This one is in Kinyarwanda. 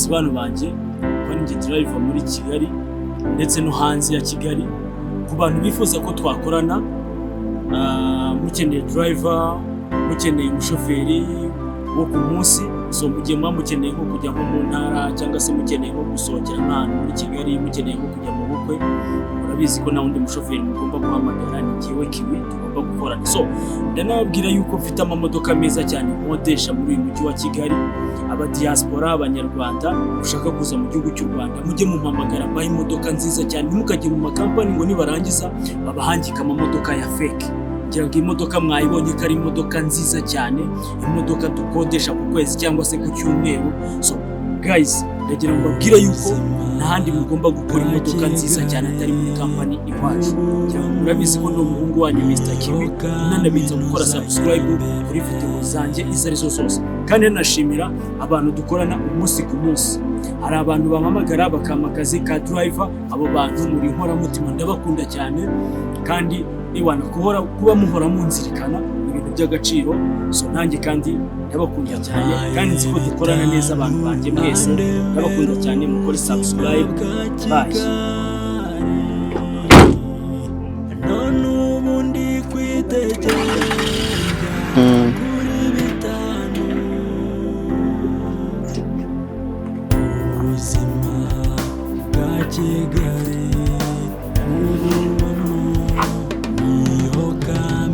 mwese bano banjye ko ninjye driver muri Kigali ndetse no hanze ya Kigali. Ku bantu bifuza ko twakorana, mukeneye driver, mukeneye umushoferi wo ku munsi, so mugiye mukeneye nko kujya mu ntara cyangwa se mukeneye nko gusohokera ahantu muri Kigali, mukeneye nko kujya mu bukwe, urabizi ko nawundi mushoferi mugomba guhamagara ni jyewe Kiwi tugomba gukorana. So ndanababwira yuko mfite amamodoka meza cyane nkodesha muri uyu mujyi wa Kigali. Aba diaspora, abanyarwanda ushaka kuza mu gihugu cy'u Rwanda, mujye mumpamagara mbaye imodoka nziza cyane, ntimukajye mu makampani ngo nibarangiza babahangika amamodoka ya fake. Ngira ngo imodoka mwayibonye ko ari imodoka nziza cyane, imodoka dukodesha ku kwezi cyangwa se ku cyumweru. So guys, ndagira ngo mbabwire yuko n'ahandi mugomba gukora imodoka nziza cyane atari muri kampani iwacu. Murabizi ko n'umuhungu wanyu Mr. Kiwi nanabitsa gukora subscribe kuri video zanjye izo ari zo zose. Kandi nashimira abantu dukorana umunsi ku munsi. Hari abantu bampamagara bakampa akazi ka driver, abo bantu muri inkoramutima ndabakunda cyane, kandi niwana kuba muhora munzirikana ibintu by'agaciro. So nanjye kandi ndabakunda cyane, kandi nzi ko dukorana neza abantu banjye mwese. Ndabakunda cyane, mukore subscribe. Bye. None ubundi kwitegereza kuri bitanu ubuzima bwa Kigali.